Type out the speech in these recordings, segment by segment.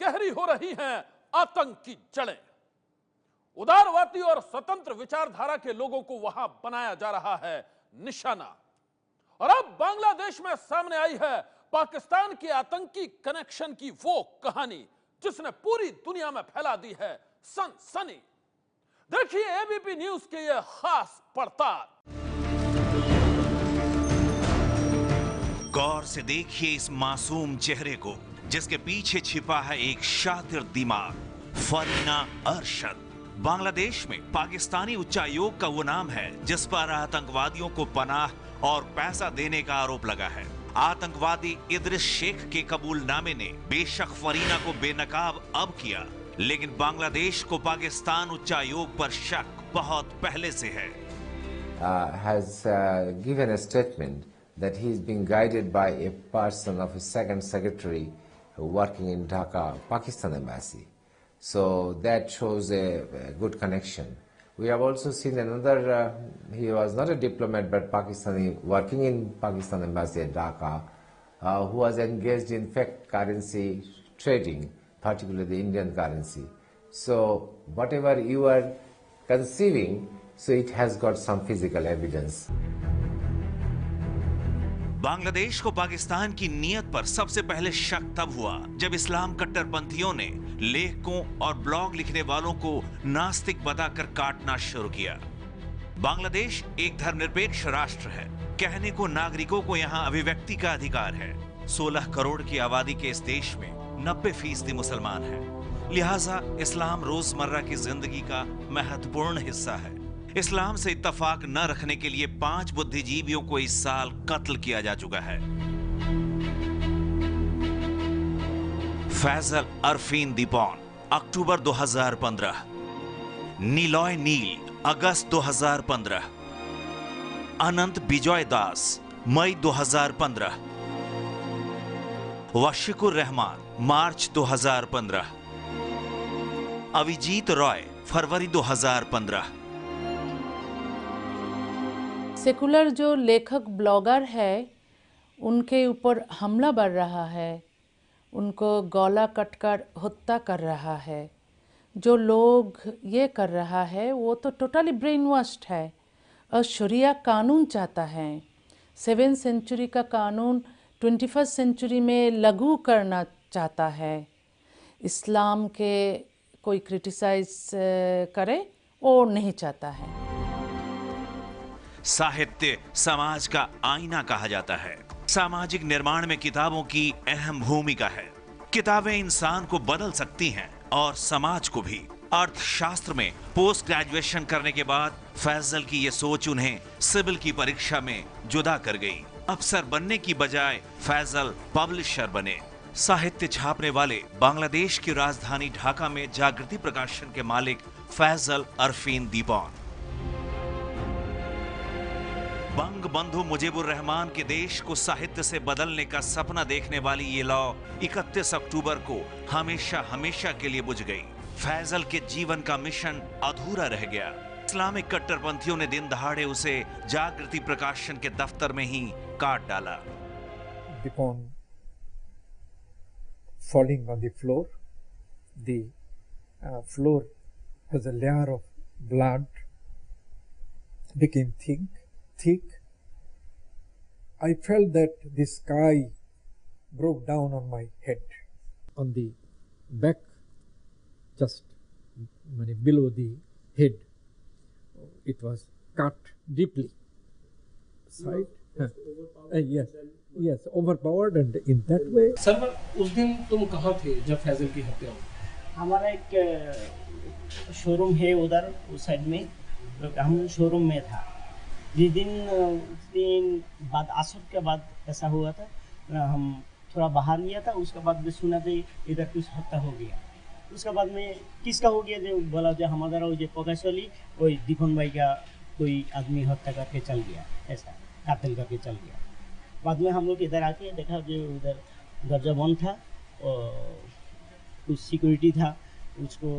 गहरी हो रही हैं आतंक की जड़ें। उदारवादी और स्वतंत्र विचारधारा के लोगों को वहां बनाया जा रहा है निशाना। और अब बांग्लादेश में सामने आई है पाकिस्तान के आतंकी कनेक्शन की वो कहानी जिसने पूरी दुनिया में फैला दी है सनसनी। देखिए एबीपी न्यूज के ये खास पड़ताल। गौर से देखिए इस मासूम चेहरे को जिसके पीछे छिपा है एक शातिर दिमाग, फरीना अरशद। बांग्लादेश में पाकिस्तानी उच्चायोग का वो नाम है जिस पर आतंकवादियों को पनाह और पैसा देने का आरोप लगा है। आतंकवादी इद्रिस शेख के कबूलनामे ने बेशक फरीना को बेनकाब अब किया, लेकिन बांग्लादेश को पाकिस्तान उच्चायोग पर शक बहुत पहले से है। Has given a statement that he is being guided by a person of his second secretary working in Dhaka, Pakistan embassy. So that shows a good connection. We have also seen another, he was not a diplomat but Pakistani working in Pakistan embassy at Dhaka, who was engaged in fake currency trading, particularly the Indian currency. So whatever you are conceiving, so it has got some physical evidence. Bangladesh को पाकिस्तान की नीयत पर सबसे पहले शक तब हुआ जब इस्लाम कट्टरपंथियों ने लेखकों और ब्लॉग लिखने वालों को नास्तिक बताकर काटना शुरू किया। बांग्लादेश एक धर्मनिरपेक्ष राष्ट्र है। कहने को नागरिकों को यहाँ अभिव्यक्ति का अधिकार है। 16 करोड़ की आबादी के इस देश में 90% मुसलमान हैं। लिहाजा इस्लाम रोजमर्रा की जिंदगी का महत्वपूर्ण हिस्सा है। इस्लाम से इत्तफाक न रखने के लिए 5 बुद्धिजीवियों को इस साल कत्ल किया जा चुका है। फैजल अरफीन दीपौन अक्टूबर 2015, नीलॉय नील अगस्त 2015, अनंत बिजॉय दास मई 2015, वशिकुर रहमान मार्च 2015, अभिजीत रॉय फरवरी 2015। सेकुलर जो लेखक ब्लॉगर है उनके ऊपर हमला बढ़ रहा है, उनको गला कटकर हत्या कर रहा है। जो लोग ये कर रहा है वो तो टोटली ब्रेन वॉश्ड है और शरिया कानून चाहता है। 7th सेंचुरी का कानून 21st सेंचुरी में लागू करना चाहता है। इस्लाम के कोई क्रिटिसाइज करे वो नहीं चाहता है। साहित्य समाज का आईना कहा जाता है। सामाजिक निर्माण में किताबों की अहम भूमिका है। किताबें इंसान को बदल सकती हैं और समाज को भी। अर्थशास्त्र में पोस्ट ग्रेजुएशन करने के बाद फैजल की ये सोच उन्हें सिविल की परीक्षा में जुदा कर गई। अफसर बनने की बजाय फैजल पब्लिशर बने। साहित्य छापने वाले बांग्लादेश की राजधानी ढाका में जागृति प्रकाशन के मालिक फैजल अरफीन दीपौन। बंग बंधु मुजीबुर रहमान के देश को साहित्य से बदलने का सपना देखने वाली ये लौ 31 अक्टूबर को हमेशा हमेशा के लिए बुझ गई। फैजल के जीवन का मिशन अधूरा रह गया। इस्लामिक कट्टरपंथियों ने दिन दहाड़े उसे जागृति प्रकाशन के दफ्तर में ही काट डाला। Upon falling on the floor, the floor has a layer of blood, became thick. I felt that the sky broke down on my head. On the back, just below the head, it was cut deeply. Side, yes, overpowered, and in that way. Sir, उस दिन तुम कहाँ थे जब फैजल की हत्या हुई? हमारा एक शोरूम है उधर उस साइड में, हम शोरूम में था। जिस दिन बाद असर के बाद ऐसा हुआ था, हम थोड़ा बाहर लिया था। उसके बाद में सुना था इधर कुछ हत्या हो गया। उसके बाद में किसका हो गया जो बोला जो हमारा वो जो प्रकाशली कोई दीपन भाई का कोई आदमी हत्या करके चल गया, ऐसा कातिल करके चल गया। बाद में हम लोग इधर आके देखा जो उधर दरजा बंद था और कुछ सिक्योरिटी था, उसको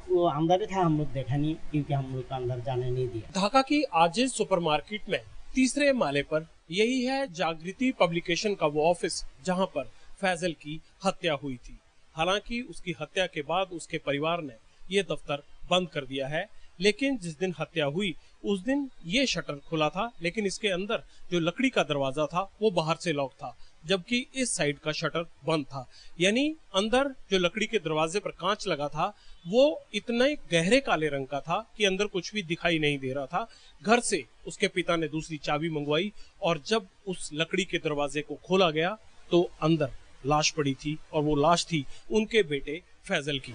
वो अंदर था, हम लोग देखा नहीं क्योंकि हम लोग को अंदर जाने नहीं दिया। ढाका की आजिज सुपरमार्केट में तीसरे माले पर यही है जागृति पब्लिकेशन का वो ऑफिस जहां पर फैजल की हत्या हुई थी। हालांकि उसकी हत्या के बाद उसके परिवार ने ये दफ्तर बंद कर दिया है, लेकिन जिस दिन हत्या हुई उस दिन ये शटर खुला था, लेकिन इसके अंदर जो लकड़ी का दरवाजा था वो बाहर से लॉक था, जबकि इस साइड का शटर बंद था। यानी अंदर जो लकड़ी के दरवाजे पर कांच लगा था वो इतने गहरे काले रंग का था कि अंदर कुछ भी दिखाई नहीं दे रहा था। घर से उसके पिता ने दूसरी चाबी मंगवाई और जब उस लकड़ी के दरवाजे को खोला गया तो अंदर लाश पड़ी थी और वो लाश थी उनके बेटे फैजल की।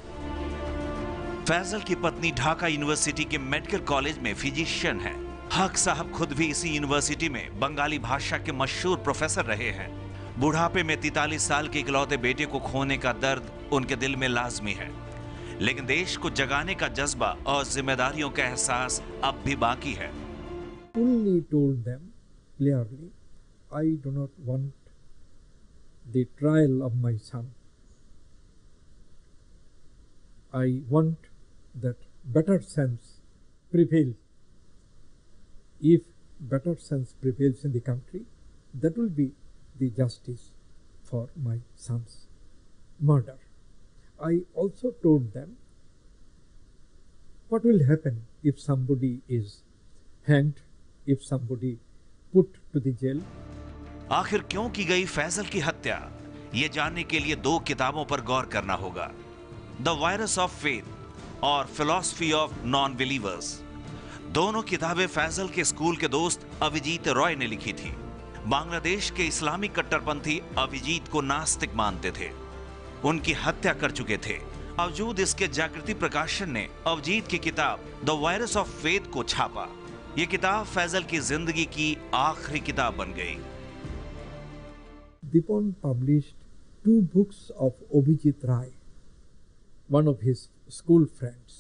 फैजल की पत्नी ढाका यूनिवर्सिटी के मेडिकल कॉलेज में फिजिशियन है। हक साहब खुद भी इसी यूनिवर्सिटी में बंगाली भाषा के मशहूर प्रोफेसर रहे हैं। बुढ़ापे में 43 साल के इकलौते बेटे को खोने का दर्द उनके दिल में लाजमी है, लेकिन देश को जगाने का जज्बा और जिम्मेदारियों का एहसास अब भी बाकी है। Fully told them clearly, I do not want the trial of my son. I want that better sense prevails. If better sense prevails in the country, that will be the justice for my son's murder. I also told them what will happen if somebody is hanged, if somebody put to the jail. आखिर क्यों की गई फैजल की हत्या, ये जानने के लिए 2 किताबों पर गौर करना होगा, द वायरस ऑफ फेथ और फिलॉसफी ऑफ नॉन बिलीवर्स। दोनों किताबें फैजल के स्कूल के दोस्त अभिजीत रॉय ने लिखी थी। बांग्लादेश के इस्लामिक कट्टरपंथी अभिजीत को नास्तिक मानते थे, उनकी हत्या कर चुके थे। बावजूद इसके जागृति प्रकाशन ने अभिजीत की किताब द वायरस ऑफ फेथ को छापा। यह किताब फैजल की जिंदगी की आखिरी किताब बन गई। Dipon published 2 books of Abhijit Rai, one of his school friends.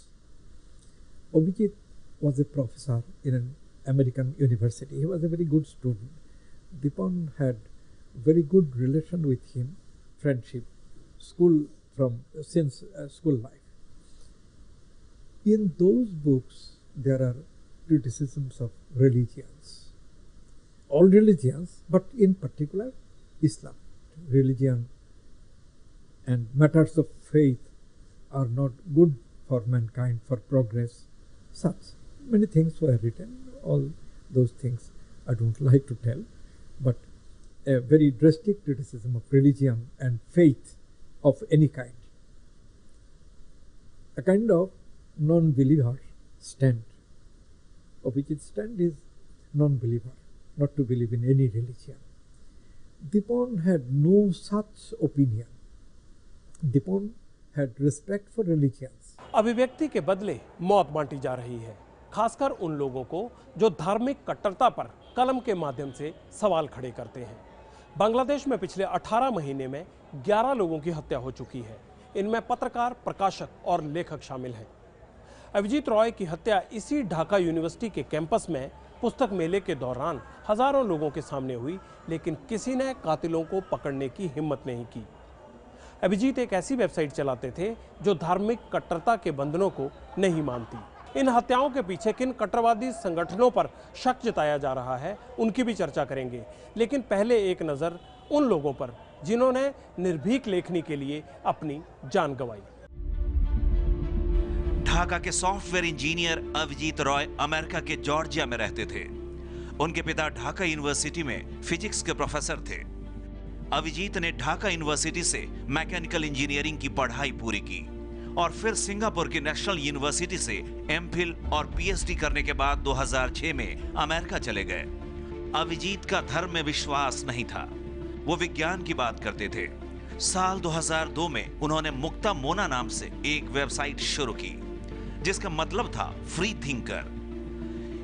Abhijit was a professor in an American university. He was a very good student. Dipon had very good relation with him, friendship, since school life. In those books, there are criticisms of religions, all religions, but in particular Islam. Religion and matters of faith are not good for mankind, for progress. Such many things were written. All those things I don't like to tell, but a very drastic criticism of religion and faith of any kind. A kind of non-believer stand. Abhijit's stand is non-believer, not to believe in any religion. Dipon had no such opinion. Dipon had respect for religions. अभिव्यक्ति के बदले मौत बांटी जा रही है, खासकर उन लोगों को जो धार्मिक कट्टरता पर कलम के माध्यम से सवाल खड़े करते हैं। बांग्लादेश में पिछले 18 महीने में 11 लोगों की हत्या हो चुकी है। इनमें पत्रकार, प्रकाशक और लेखक शामिल हैं। अभिजीत रॉय की हत्या इसी ढाका यूनिवर्सिटी के कैंपस में पुस्तक मेले के दौरान हजारों लोगों के सामने हुई, लेकिन किसी ने कातिलों को पकड़ने की हिम्मत नहीं की। अभिजीत एक ऐसी वेबसाइट चलाते थे जो धार्मिक कट्टरता के बंधनों को नहीं मानती। इन हत्याओं के पीछे किन कट्टरवादी संगठनों पर शक जताया जा रहा है, उनकी भी चर्चा करेंगे, लेकिन पहले एक नज़र उन लोगों पर जिन्होंने निर्भीक लेखनी के लिए अपनी जान गंवाई। ढाका के software engineer Abhijit Roy America के जॉर्जिया में रहते थे। उनके पिता ढाका यूनिवर्सिटी में फिजिक्स के प्रोफेसर थे। अभिजीत ने ढाका यूनिवर्सिटी से मैकेनिकल इंजीनियरिंग की पढ़ाई पूरी की और फिर सिंगापुर की नेशनल यूनिवर्सिटी से एमफिल और पीएचडी करने के बाद 2006 में अमेरिका चले गए। अभिजीत का धर्म में विश्वास नहीं था, वो विज्ञान की बात करते थे। साल 2002 में उन्होंने मुक्ता मोना नाम से एक वेबसाइट शुरू की, जिसका मतलब था फ्री थिंकर,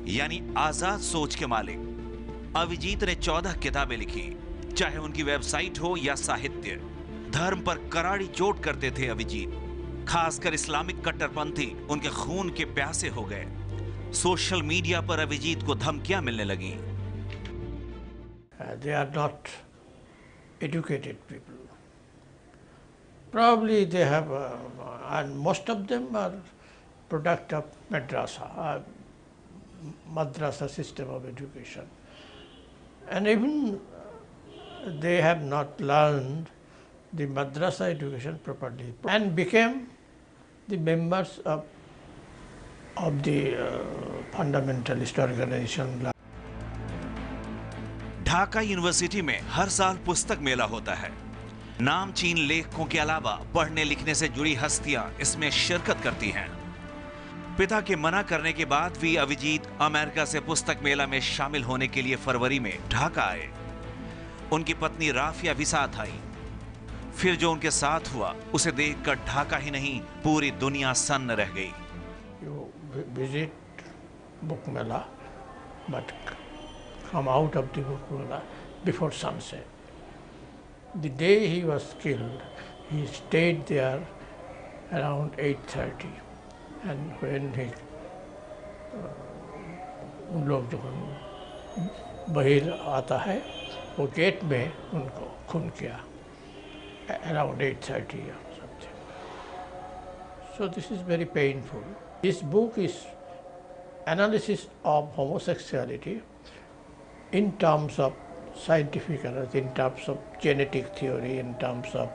यानी आजाद सोच के मालिक। अभिजीत ने 14 किताबें लिखी, चाहे उनकी वेबसाइट हो या साहित्य। धर्म पर करारी चोट करते थे अभिजीत, खासकर इस्लामिक कट्टरपंथी उनके खून के प्यासे हो गए। सोशल मीडिया पर अभिजीत को धमकियां मिलने लगी। They are not educated people. Probably they have, and most of them are product of madrasa system of education, and even they have not learned the madrasa education properly and became the members of the fundamentalist organization. Dhaka university में हर साल पुस्तक मेला होता है। नामचीन लेखकों के अलावा पढ़ने लिखने से जुड़ी हस्तियां इसमें शिरकत करती हैं। पिता के मना करने के बाद भी अभिजीत अमेरिका से पुस्तक मेला में शामिल होने के लिए फरवरी में ढाका आए। उनकी पत्नी राफिया भी साथ आई। फिर जो उनके साथ हुआ उसे देखकर ढाका ही नहीं पूरी दुनिया सन्न रह गई। You visit book mela, but come out of the book mela before sunset. The day he was killed, he stayed there around 8:30, and when he उन लोग जो बहिर आता है वो गेट में उनको खून किया around 8:30 or something. So this is very painful. This book is analysis of homosexuality in terms of scientific analysis, in terms of genetic theory, in terms of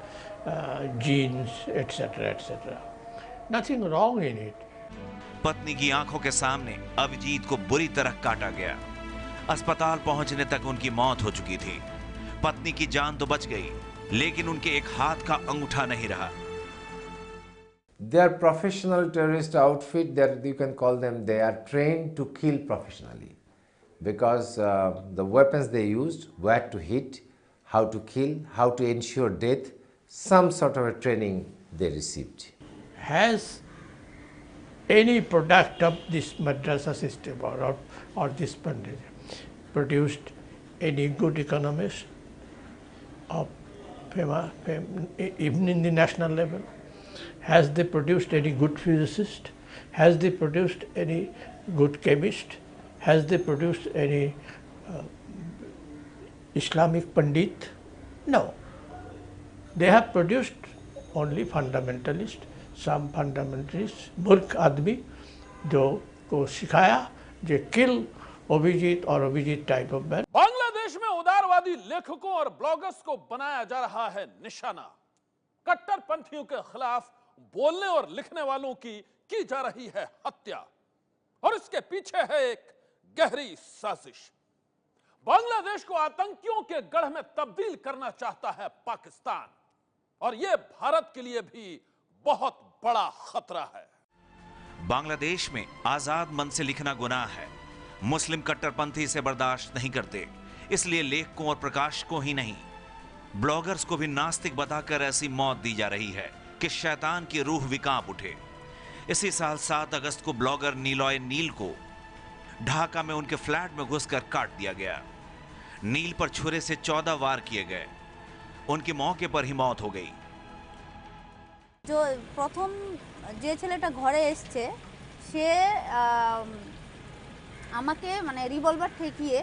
genes, etc., etc. Nothing wrong in it. पत्नी की आंखों के सामने अभिजीत को बुरी तरह काटा गया। अस्पताल पहुंचने तक उनकी मौत हो चुकी थी। पत्नी की जान तो बच गई, लेकिन उनके एक हाथ का अंगूठा नहीं रहा। They are professional terrorist outfit, that you can call them. They are trained to kill professionally, because the weapons they used, where to hit, how to kill, how to ensure death, some sort of a training they received. Has any product of this madrasa system or this pandit produced any good economist of even in the national level? Has they produced any good physicist? Has they produced any good chemist? Has they produced any Islamic pandit? No. They have produced only fundamentalists, some fundamentalists, मूर्ख आदमी जो को सिखाया जो kill Abhijit और Abhijit type of man. Bangladesh में उदारवादी लेखकों और ब्लॉगर्स को बनाया जा रहा है निशाना। कट्टरपंथियों के खिलाफ बोलने और लिखने वालों की जा रही है हत्या, और इसके पीछे है एक गहरी साजिश। बांग्लादेश को आतंकियों के गढ़ में तब्दील करना चाहता है पाकिस्तान, और यह भारत के लिए भी बहुत बड़ा खतरा है। बांग्लादेश में आजाद मन से लिखना गुनाह है। मुस्लिम कट्टरपंथी इसे बर्दाश्त नहीं करते, इसलिए लेखकों और प्रकाशकों ही नहीं, ब्लॉगर्स को भी नास्तिक बताकर ऐसी मौत दी जा रही है कि शैतान की रूह भी कांप उठे। इसी साल 7 अगस्त को ब्लॉगर नीलॉय नील को ढाका में उनके फ्लैट में घुसकर काट दिया गया। नील पर छुरे से 14 वार किए गए। उनकी मौके पर ही मौत हो गई। जो प्रथम যে ছেলেটা ঘরে এসছে সে আমাকে মানে রিভলভার ঠেকিয়ে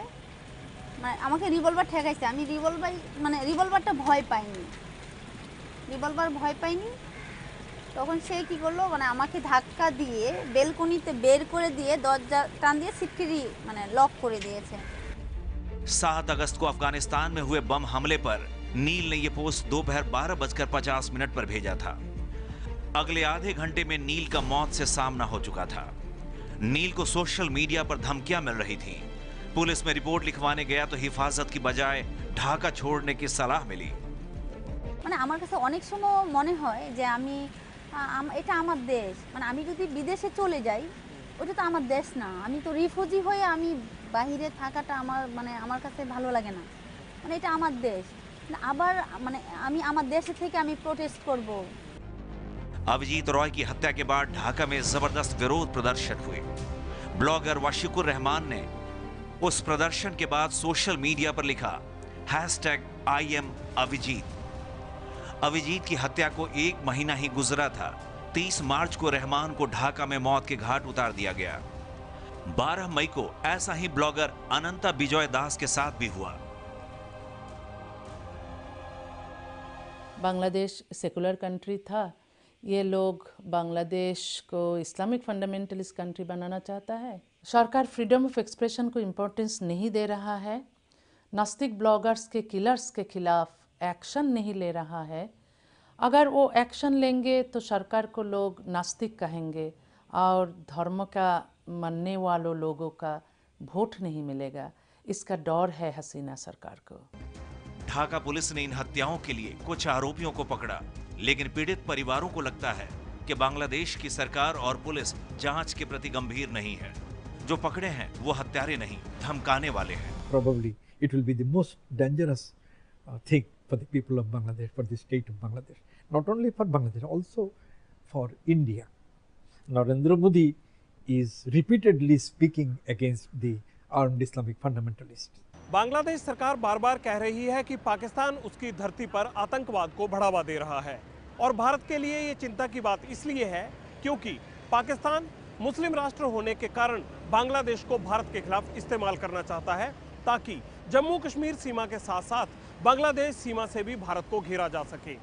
মানে আমাকে রিভলভার ঠেকাইছে। আমি রিভলভারটা ভয় পাইনি। তখন সে কি করলো মানে আমাকে ধাক্কা দিয়ে বেলকনিতে বের করে দিয়ে দরজা টান দিয়ে সিটকিরি মানে লক করে দিয়েছে। 7 अगस्त को अफगानिस्तान में हुए बम हमले पर नील ने यह पोस्ट दोपहर 12:50 पर भेजा था। अगले आधे घंटे में नील का मौत से सामना हो चुका था। नील को सोशल मीडिया पर धमकियां मिल रही थी। पुलिस में रिपोर्ट लिखवाने गया तो हिफाजत की बजाय ढाका छोड़ने की सलाह मिली। মানে আমার কাছে অনেক সময় মনে হয় যে এটা আমার দেশ, মানে আমি যদি বিদেশে চলে যাই ওটা তো আমার দেশ না, আমি তো রিফিউজি হয়ে আমি বাইরে থাকাটা আমার কাছে ভালো লাগে না। মানে এটা আমার দেশ, আবার মানে আমি আমার দেশে থেকে আমি প্রোটেস্ট করব। अभिजीत रॉय की हत्या के बाद ढाका में जबरदस्त विरोध प्रदर्शन हुए। ब्लॉगर वाशिकुर रहमान ने उस प्रदर्शन के बाद सोशल मीडिया पर लिखा #IM अभिजीत। अभिजीत की हत्या को 1 महीना ही गुजरा था। 30 मार्च को रहमान को ढाका में मौत के घाट उतार दिया गया। 12 मई को ऐसा ही ब्लॉगर अनंता बिजॉय दास के साथ भी हुआ। बांग्लादेश सेकुलर कंट्री था, ये लोग बांग्लादेश को इस्लामिक फंडामेंटलिस्ट कंट्री बनाना चाहता है। सरकार फ्रीडम ऑफ एक्सप्रेशन को इम्पोर्टेंस नहीं दे रहा है, नास्तिक ब्लॉगर्स के किलर्स के खिलाफ एक्शन नहीं ले रहा है, अगर वो एक्शन लेंगे तो सरकार को लोग नास्तिक कहेंगे और धर्म का मानने वालों लोगों का वोट नहीं मिलेगा। इसका डर है हसीना सरकार को। ढाका पुलिस ने इन हत्याओं के लिए कुछ आरोपियों को पकड़ा, लेकिन पीड़ित परिवारों को लगता है कि बांग्लादेश की सरकार और पुलिस जांच के प्रति गंभीर नहीं है। जो पकड़े हैं वो हत्यारे नहीं, धमकाने वाले हैं। Probably it will be the most dangerous thing for the people of Bangladesh, for the state of Bangladesh. Not only for Bangladesh, also for India. Narendra Modi is repeatedly speaking against the armed Islamic fundamentalists. Bangladesh सरकार बार बार कह रही है कि पाकिस्तान उसकी धरती पर आतंकवाद को बढ़ावा दे रहा है, और भारत के लिए ये चिंता की बात इसलिए है क्योंकि पाकिस्तान मुस्लिम राष्ट्र होने के कारण बांग्लादेश को भारत के खिलाफ इस्तेमाल करना चाहता है, ताकि जम्मू कश्मीर सीमा के साथ साथ बांग्लादेश सीमा से भी भारत को घेरा जा सके।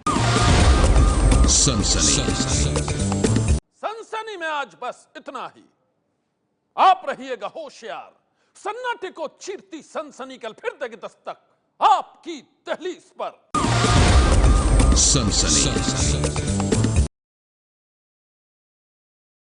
सनसनी में आज बस इतना ही। आप रहिएगा होशियार। सन्नाटे को चीरती सनसनी कल फिर देगी दस्तक आपकी दहलीज पर। सनसनी।